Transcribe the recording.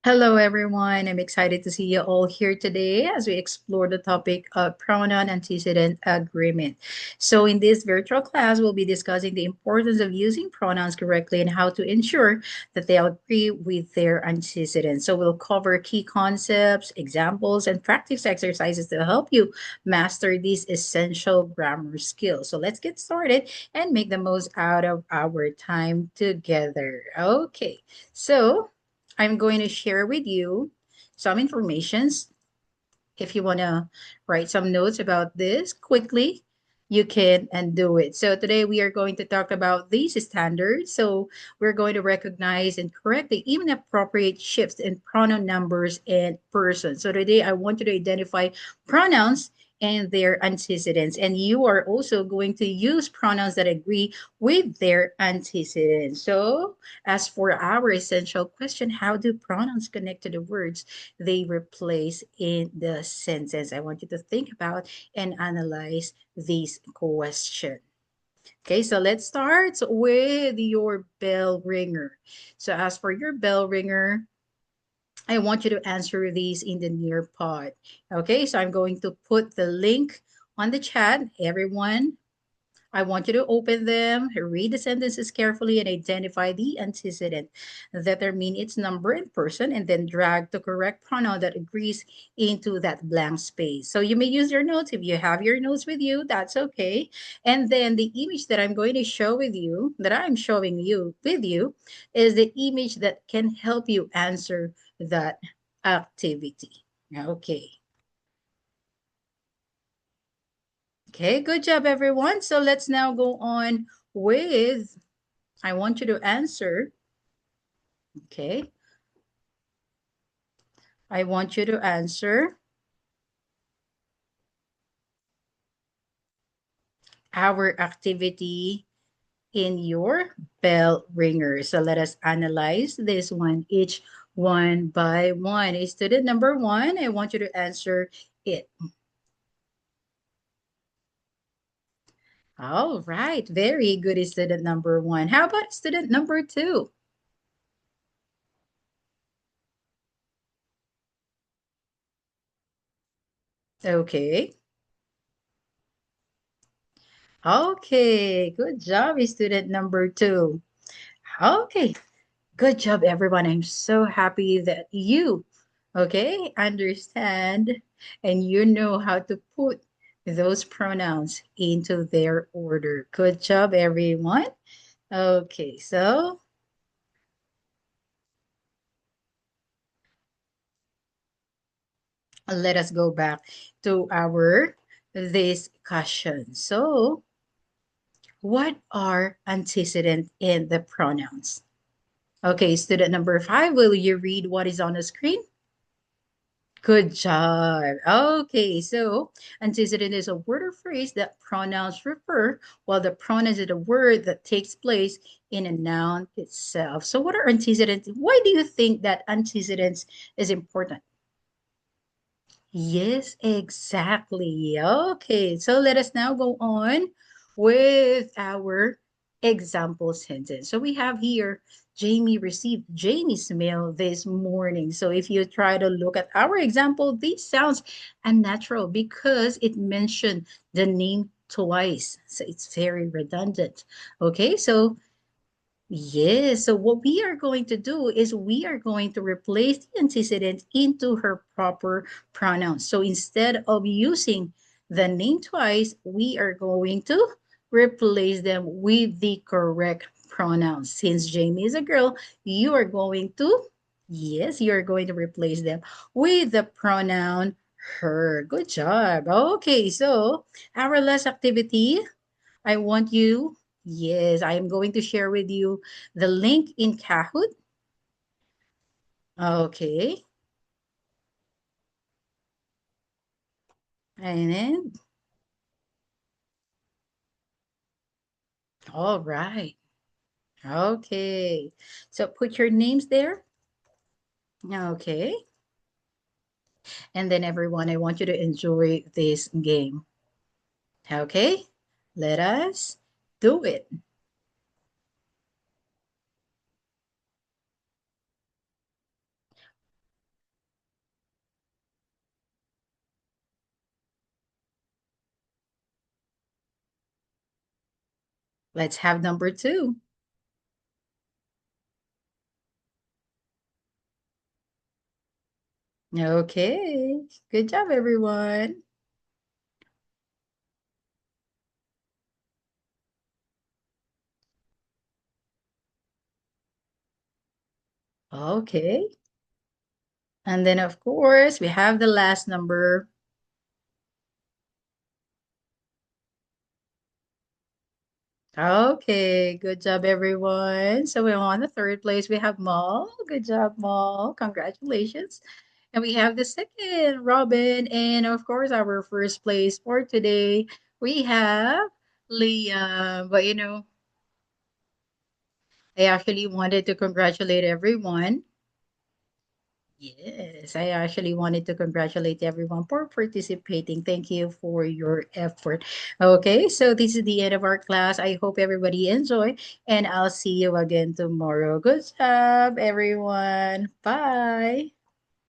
Hello, everyone. I'm excited to see you all here today as we explore the topic of pronoun antecedent agreement. So, in this virtual class, we'll be discussing the importance of using pronouns correctly and how to ensure that they agree with their antecedents. So, we'll cover key concepts, examples, and practice exercises to help you master these essential grammar skills. So, let's get started and make the most out of our time together. Okay, so I'm going to share with you some informations. If you want to write some notes about this quickly, you can and do it. So today we are going to talk about these standards. So we're going to recognize and correct the even appropriate shifts in pronoun numbers and persons. So today I want you to identify pronouns and their antecedents. And you are also going to use pronouns that agree with their antecedents. So as for our essential question, how do pronouns connect to the words they replace in the sentence? I want you to think about and analyze this question. Okay, so let's start with your bell ringer. So as for your bell ringer, I want you to answer these in the near pod. Okay, so I'm going to put the link on the chat. Everyone, I want you to open them, read the sentences carefully, and identify the antecedent, determine its number and person, and then drag the correct pronoun that agrees into that blank space. So you may use your notes. If you have your notes with you, that's okay. And then the image that I'm going to show with you, that I'm showing you with you, is the image that can help you answer that activity. Okay. Okay, good job, everyone. So let's now go on with, I want you to answer, okay? I want you to answer our activity in your bell ringer. So let us analyze this one, each one by one. Student number one, I want you to answer it. All right, very good, student number one. How about student number two? Okay. Okay, good job, student number two. Okay, good job, everyone. I'm so happy that you, okay, understand and you know how to put those pronouns into their order. Good job, everyone. Okay, so let us go back to our discussion. So, what are antecedent in the pronouns? Okay, student number five, will you read what is on the screen? Good job. Okay, so antecedent is a word or phrase that pronouns refer, while the pronoun is a word that takes place in a noun itself. So what are antecedents? Why do you think that antecedents is important? Yes, exactly. Okay, so let us now go on with our example sentence. So we have here, Jamie received Jamie's mail this morning. So if you try to look at our example, this sounds unnatural because it mentioned the name twice. So it's very redundant. Okay, so yes, so what we are going to do is we are going to replace the antecedent into her proper pronouns. So instead of using the name twice, we are going to replace them with the correct pronouns. Since Jamie is a girl, you are going to, yes, you are going to replace them with the pronoun her. Good job. Okay, so our last activity, I want you, yes, I am going to share with you the link in Kahoot. Okay. And then, all right. Okay. So put your names there. Okay. And then everyone, I want you to enjoy this game. Okay. Let us do it. Let's have number two. Okay. Good job, everyone. Okay. And then, of course, we have the last number. Okay, good job, everyone. So we're on the third place. We have Mal. Good job, Mal. Congratulations. And we have the second, Robin. And of course, our first place for today, we have Leah. But I actually wanted to congratulate everyone. Yes, I actually wanted to congratulate everyone for participating. Thank you for your effort. Okay, so this is the end of our class. I hope everybody enjoy, and I'll see you again tomorrow. Good job, everyone. Bye.